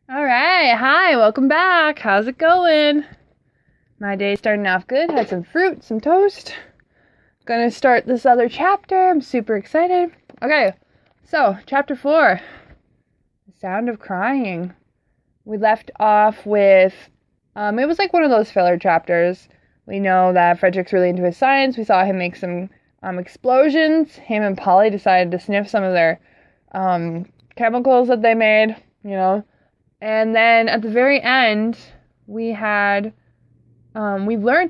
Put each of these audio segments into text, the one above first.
All right, hi, welcome back. How's it going? My day's starting off good. Had some fruit, some toast. Gonna start this other chapter. I'm super excited. Okay, so chapter 4, The Sound of Crying. We left off with, it was like one of those filler chapters. We know that Frederick's really into his science. We saw him make some explosions. Him and Polly decided to sniff some of their chemicals that they made, And then at the very end, we learned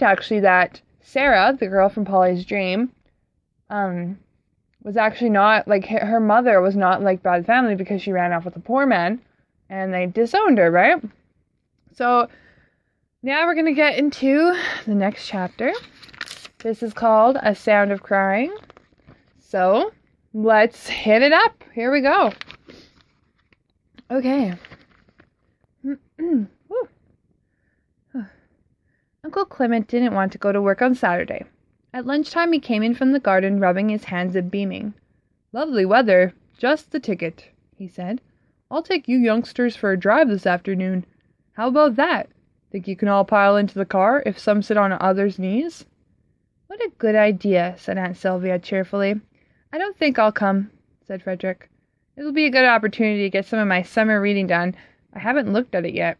actually that Sarah, the girl from Polly's dream, was actually not, like, her mother was not liked by the family because she ran off with a poor man, and they disowned her, right? So, now we're going to get into the next chapter. This is called A Sound of Crying. So, let's hit it up. Here we go. Okay. Uncle Clement didn't want to go to work on Saturday. At lunchtime he came in from the garden rubbing his hands and beaming. "Lovely weather, just the ticket," he said. "I'll take you youngsters for a drive this afternoon. How about that? Think you can all pile into the car if some sit on others' knees?" "What a good idea," said Aunt Sylvia cheerfully. "I don't think I'll come," said Frederick. "It'll be a good opportunity to get some of my summer reading done. I haven't looked at it yet."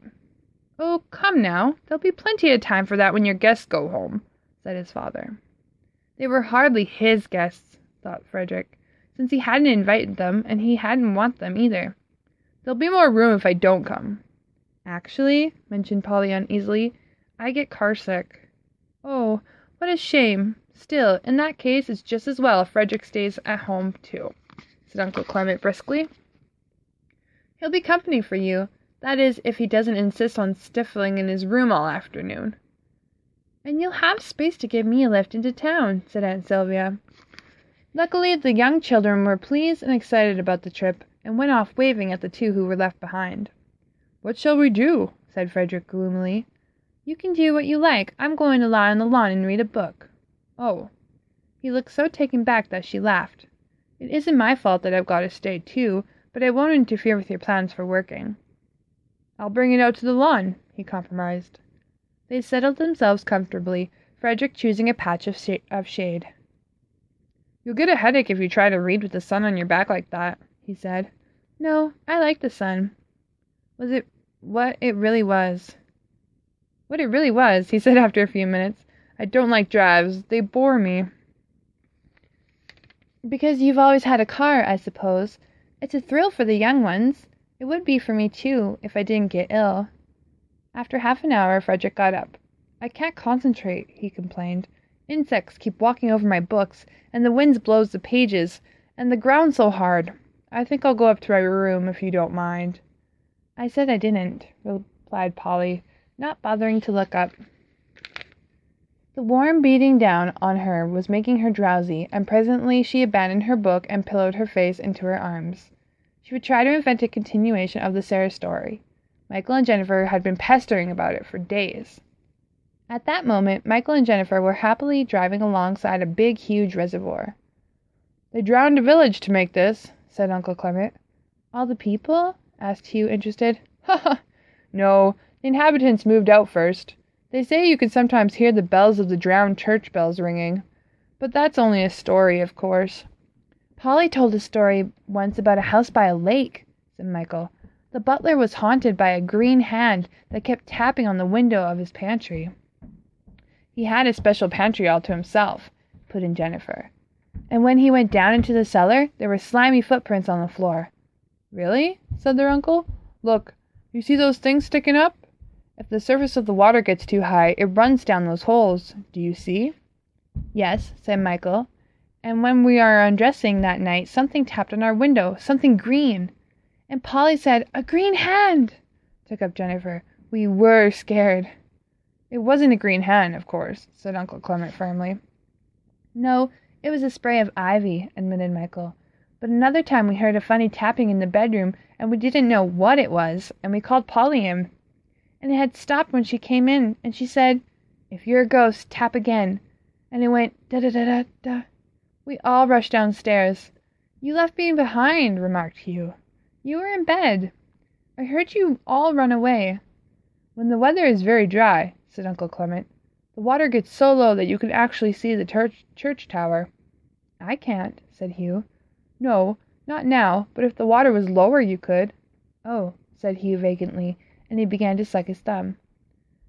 "Oh, come now. There'll be plenty of time for that when your guests go home," said his father. They were hardly his guests, thought Frederick, since he hadn't invited them, and he hadn't want them either. "There'll be more room if I don't come." "Actually," mentioned Polly uneasily, "I get carsick." "Oh, what a shame. Still, in that case, it's just as well if Frederick stays at home, too," said Uncle Clement briskly. "He'll be company for you. That is, if he doesn't insist on stifling in his room all afternoon." "And you'll have space to give me a lift into town," said Aunt Sylvia. Luckily, the young children were pleased and excited about the trip, and went off waving at the two who were left behind. "What shall we do?" said Frederick gloomily. "You can do what you like. I'm going to lie on the lawn and read a book." "Oh." He looked so taken back that she laughed. "It isn't my fault that I've got to stay, too, but I won't interfere with your plans for working." "I'll bring it out to the lawn," he compromised. They settled themselves comfortably, Frederick choosing a patch of shade. "You'll get a headache if you try to read with the sun on your back like that," he said. "No, I like the sun." "Was it what it really was?" "What it really was," he said after a few minutes. "I don't like drives. They bore me." "Because you've always had a car, I suppose. It's a thrill for the young ones. It would be for me, too, if I didn't get ill." After half an hour, Frederick got up. "I can't concentrate," he complained. "Insects keep walking over my books, and the wind blows the pages, and the ground's so hard. I think I'll go up to my room, if you don't mind." "I said I didn't," replied Polly, not bothering to look up. The warm beating down on her was making her drowsy, and presently she abandoned her book and pillowed her face into her arms. She would try to invent a continuation of the Sarah story. Michael and Jennifer had been pestering about it for days. At that moment, Michael and Jennifer were happily driving alongside a big, huge reservoir. "They drowned a village to make this," said Uncle Clement. "All the people?" asked Hugh, interested. "Ha ha! No, the inhabitants moved out first. They say you can sometimes hear the bells of the drowned church bells ringing. But that's only a story, of course." "Polly told a story once about a house by a lake," said Michael. "The butler was haunted by a green hand that kept tapping on the window of his pantry." "He had a special pantry all to himself," put in Jennifer. "And when he went down into the cellar, there were slimy footprints on the floor." "Really?" said their uncle. "Look, you see those things sticking up? If the surface of the water gets too high, it runs down those holes. Do you see?" "Yes," said Michael. "And when we were undressing that night, something tapped on our window, something green." "And Polly said, 'A green hand!'" took up Jennifer. "We were scared." "It wasn't a green hand, of course," said Uncle Clement firmly. "No, it was a spray of ivy," admitted Michael. "But another time we heard a funny tapping in the bedroom, and we didn't know what it was, and we called Polly in. And it had stopped when she came in, and she said, 'If you're a ghost, tap again.' And it went da-da-da-da-da. We all rushed downstairs. You left me behind," remarked Hugh. "You were in bed." I heard you all run away." "When the weather is very dry," said Uncle Clement, "the water gets so low that you can actually see the church tower." "I can't," said Hugh. "No, not now, but if the water was lower you could." "Oh," said Hugh vacantly, and he began to suck his thumb.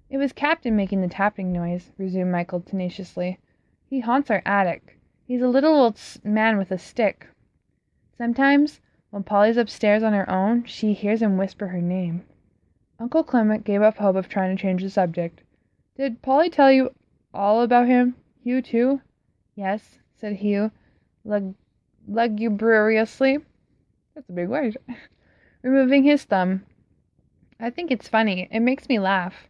"It was Captain making the tapping noise," resumed Michael tenaciously. "He haunts our attic. He's a little old man with a stick. Sometimes, when Polly's upstairs on her own, she hears him whisper her name." Uncle Clement gave up hope of trying to change the subject. "Did Polly tell you all about him? Hugh, too?" "Yes," said Hugh, lugubriously. That's a big word. Removing his thumb. "I think it's funny. It makes me laugh."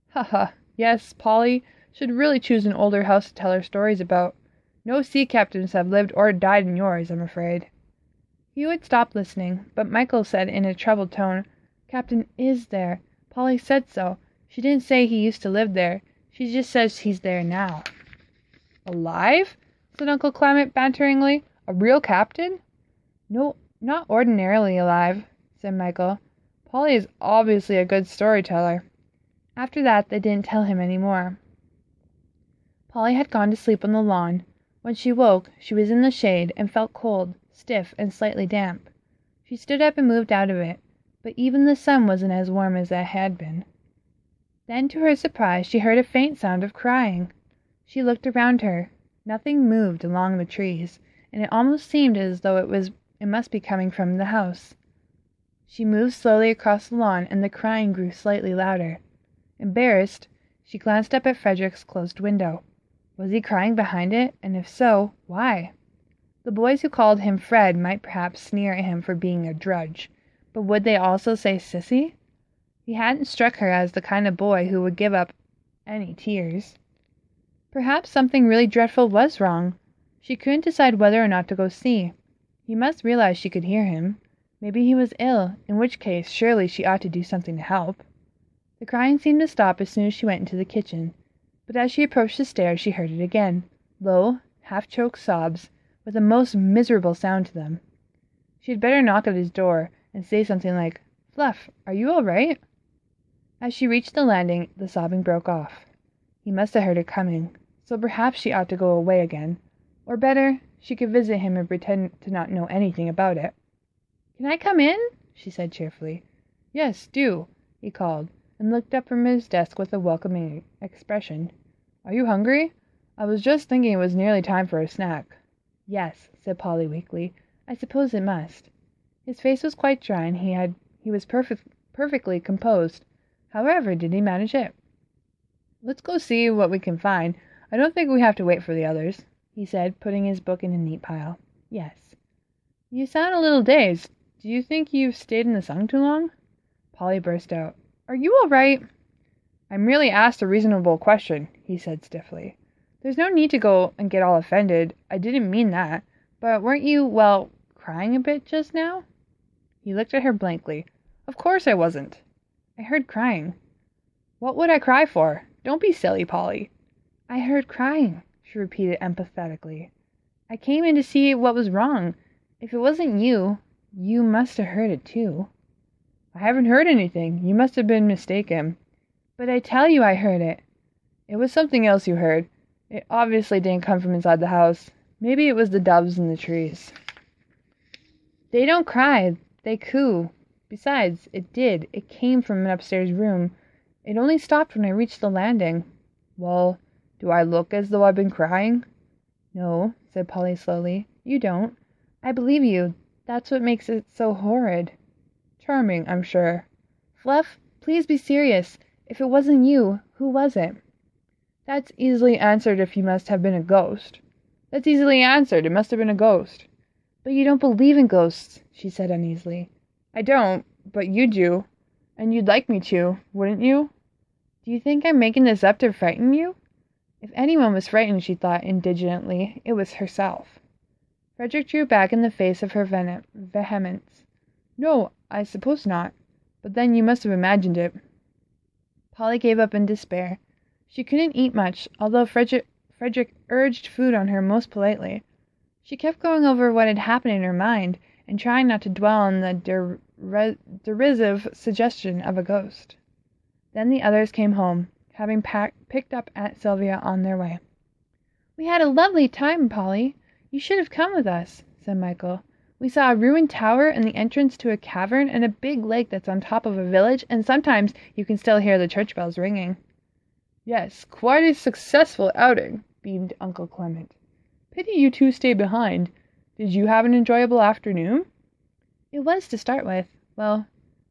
"Ha ha. Yes, Polly should really choose an older house to tell her stories about. No sea captains have lived or died in yours, I'm afraid." Hugh had stopped listening, but Michael said in a troubled tone, "Captain is there. Polly said so. She didn't say he used to live there. She just says he's there now." "Alive?" said Uncle Clement banteringly. "A real captain?" "No, not ordinarily alive," said Michael. "Polly is obviously a good storyteller." After that they didn't tell him any more. Polly had gone to sleep on the lawn. When she woke, she was in the shade and felt cold, stiff, and slightly damp. She stood up and moved out of it, but even the sun wasn't as warm as it had been. Then, to her surprise, she heard a faint sound of crying. She looked around her. Nothing moved along the trees, and it almost seemed as though it must be coming from the house. She moved slowly across the lawn, and the crying grew slightly louder. Embarrassed, she glanced up at Frederick's closed window. Was he crying behind it? And if so, why? The boys who called him Fred might perhaps sneer at him for being a drudge, but would they also say sissy? He hadn't struck her as the kind of boy who would give up any tears. Perhaps something really dreadful was wrong. She couldn't decide whether or not to go see. He must realize she could hear him. Maybe he was ill, in which case surely she ought to do something to help. The crying seemed to stop as soon as she went into the kitchen, but as she approached the stairs she heard it again, low, half-choked sobs, with a most miserable sound to them. She had better knock at his door, and say something like, "Fluff, are you all right?" As she reached the landing, the sobbing broke off. He must have heard her coming, so perhaps she ought to go away again. Or better, she could visit him and pretend to not know anything about it. "Can I come in?" she said cheerfully. "Yes, do," he called, and looked up from his desk with a welcoming expression. "Are you hungry? I was just thinking it was nearly time for a snack." "Yes," said Polly weakly. "I suppose it must." His face was quite dry, and he was perfectly composed. However did he manage it? "Let's go see what we can find. I don't think we have to wait for the others," he said, putting his book in a neat pile. "Yes." "You sound a little dazed. Do you think you've stayed in the sun too long?" Polly burst out. "Are you all right?" "I merely asked a reasonable question," he said stiffly. "There's no need to go and get all offended. I didn't mean that. But weren't you, well, crying a bit just now?" He looked at her blankly. "Of course I wasn't." "I heard crying." "What would I cry for? Don't be silly, Polly." "I heard crying," she repeated emphatically. "I came in to see what was wrong. If it wasn't you, you must have heard it too." "I haven't heard anything. You must have been mistaken." "But I tell you I heard it." "It was something else you heard. It obviously didn't come from inside the house. Maybe it was the doves in the trees." "They don't cry. They coo. Besides, it did. It came from an upstairs room. It only stopped when I reached the landing." "Well, do I look as though I've been crying?" "No," said Polly slowly. "You don't. I believe you. That's what makes it so horrid." "Charming, I'm sure." "Fluff, please be serious. If it wasn't you, who was it?" "That's easily answered if you must have been a ghost." "That's easily answered. It must have been a ghost." "But you don't believe in ghosts," she said uneasily. "I don't, but you do. And you'd like me to, wouldn't you?" "Do you think I'm making this up to frighten you?" If anyone was frightened, she thought indignantly, it was herself. Frederick drew back in the face of her vehemence. "No, I suppose not. But then you must have imagined it." Polly gave up in despair. She couldn't eat much, although Frederick urged food on her most politely. She kept going over what had happened in her mind, and trying not to dwell on the derisive suggestion of a ghost. Then the others came home, having picked up Aunt Sylvia on their way. "We had a lovely time, Polly. You should have come with us," said Michael. "We saw a ruined tower and the entrance to a cavern and a big lake that's on top of a village, and sometimes you can still hear the church bells ringing." "Yes, quite a successful outing," beamed Uncle Clement. "Pity you two stayed behind. Did you have an enjoyable afternoon?" "It was, to start with. Well,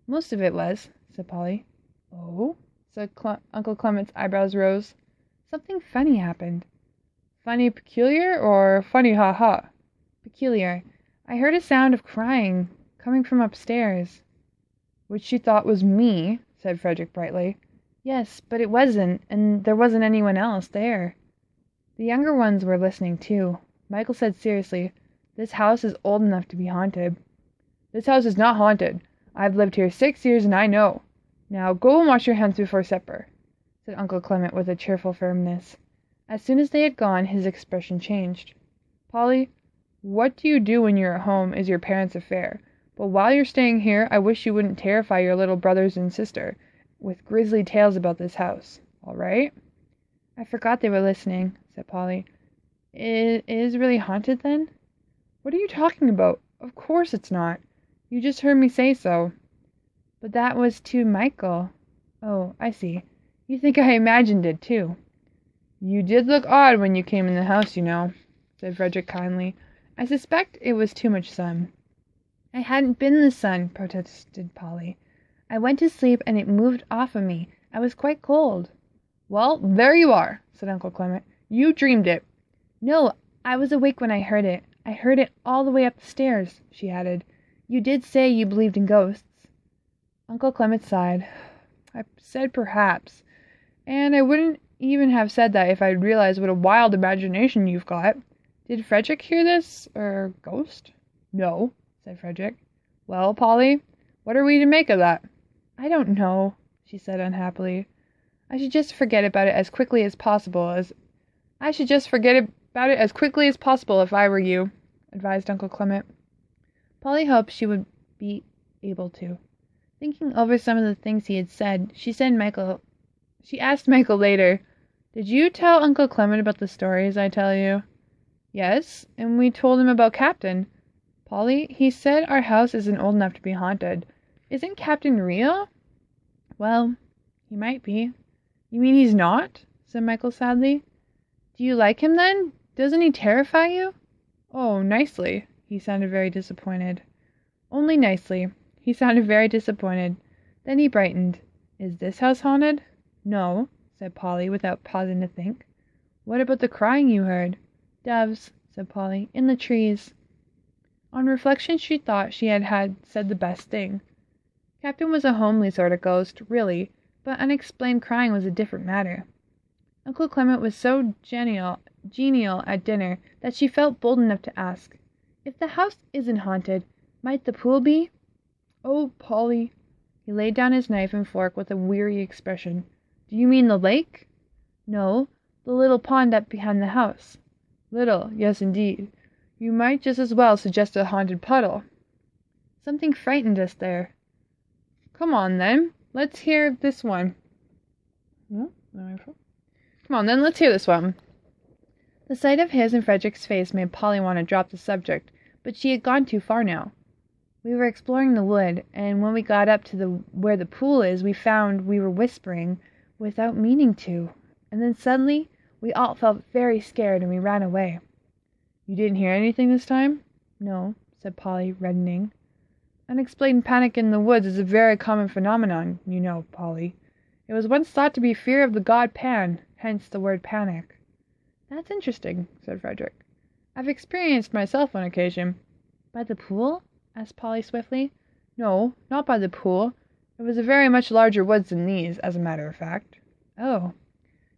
most of it was," said Polly. "Oh?" said Uncle Clement's eyebrows rose. "Something funny happened." "Funny peculiar, or funny ha-ha?" "Peculiar. I heard a sound of crying coming from upstairs." "Which she thought was me," said Frederick brightly. "Yes, but it wasn't, and there wasn't anyone else there." The younger ones were listening too. Michael said seriously, "This house is old enough to be haunted." "This house is not haunted. I've lived here 6 years and I know. Now go and wash your hands before supper," said Uncle Clement with a cheerful firmness. As soon as they had gone, his expression changed. "Polly, what do you do when you're at home is your parents' affair, but while you're staying here I wish you wouldn't terrify your little brothers and sister with grisly tales about this house. All right?" "I forgot they were listening," said Polly. It is really haunted, then?" "What are you talking about? Of course it's not. You just heard me say so." "But that was to Michael." "Oh, I see. You think I imagined it, too." "You did look odd when you came in the house, you know," said Frederick kindly. "I suspect it was too much sun." "I hadn't been the sun," protested Polly. "I went to sleep and it moved off of me. I was quite cold." "Well, there you are," said Uncle Clement. "You dreamed it." "No, I was awake when I heard it. I heard it all the way up the stairs," she added. "You did say you believed in ghosts." Uncle Clement sighed. "I said perhaps, and I wouldn't even have said that if I'd realized what a wild imagination you've got. Did Frederick hear this, ghost?" "No," said Frederick. "Well, Polly, what are we to make of that?" "I don't know," she said unhappily. I should just forget about it as quickly as possible if I were you," advised Uncle Clement. Polly hoped she would be able to. Thinking over some of the things he had said, she asked Michael later, "Did you tell Uncle Clement about the stories I tell you?" "Yes, and we told him about Captain. Polly, he said our house isn't old enough to be haunted. Isn't Captain real?" "Well, he might be." "You mean he's not?" said Michael sadly. "Do you like him then? Doesn't he terrify you?" "Oh, nicely." He sounded very disappointed. "Only nicely." He sounded very disappointed. Then he brightened. "Is this house haunted?" "No," said Polly, without pausing to think. "What about the crying you heard?" "Doves," said Polly, "in the trees." On reflection she thought she had said the best thing. Captain was a homely sort of ghost, really, but unexplained crying was a different matter. Uncle Clement was so genial at dinner that she felt bold enough to ask, "If the house isn't haunted, might the pool be?" "Oh, Polly." He laid down his knife and fork with a weary expression. "Do you mean the lake?" "No, the little pond up behind the house." "Little, yes indeed. You might just as well suggest a haunted puddle." "Something frightened us there." "Come on, then. Let's hear this one." The sight of his and Frederick's face made Polly want to drop the subject, but she had gone too far now. "We were exploring the wood, and when we got up to where the pool is, we found we were whispering without meaning to, and then suddenly we all felt very scared and we ran away." "You didn't hear anything this time?" "No," said Polly, reddening. "Unexplained panic in the woods is a very common phenomenon, you know, Polly. It was once thought to be fear of the god Pan, hence the word panic." "That's interesting," said Frederick. "I've experienced myself on occasion." "By the pool?" asked Polly swiftly. "No, not by the pool. It was a very much larger woods than these, as a matter of fact." "Oh."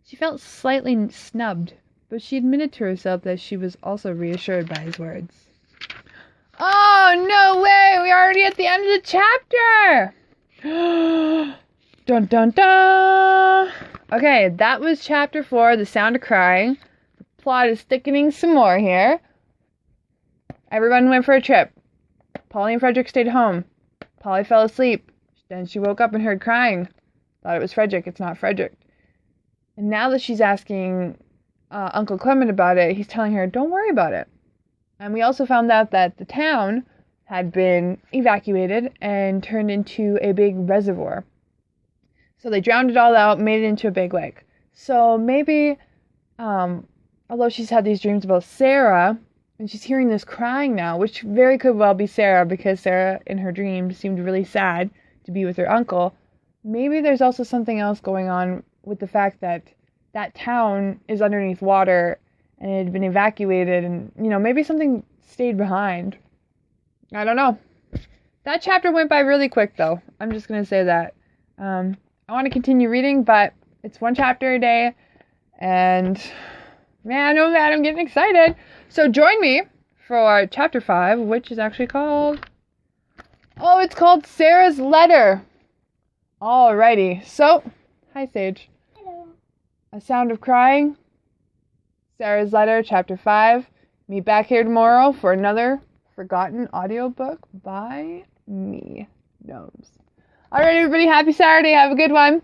She felt slightly snubbed, but she admitted to herself that she was also reassured by his words. "Oh, no way! We're already at the end of the chapter!" Dun dun dun! Okay, that was chapter 4, The Sound of Crying. The plot is thickening some more here. Everyone went for a trip. Polly and Frederick stayed home. Polly fell asleep. Then she woke up and heard crying. Thought it was Frederick. It's not Frederick. And now that she's asking Uncle Clement about it, he's telling her, don't worry about it. And we also found out that the town had been evacuated and turned into a big reservoir. So they drowned it all out, made it into a big lake. So maybe, although she's had these dreams about Sarah, and she's hearing this crying now, which very could well be Sarah, because Sarah, in her dreams, seemed really sad to be with her uncle. Maybe there's also something else going on with the fact that that town is underneath water and it had been evacuated, and, maybe something stayed behind. I don't know. That chapter went by really quick, though. I'm just going to say that. I want to continue reading, but it's one chapter a day, and man, oh man, I'm getting excited. So join me for chapter 5, which is actually called... it's called Sarah's Letter. Alrighty, so, hi Sage. Hello. A sound of crying. Sarah's Letter, chapter 5. Meet back here tomorrow for another forgotten audiobook by me. Gnomes. Alright, everybody, happy Saturday. Have a good one.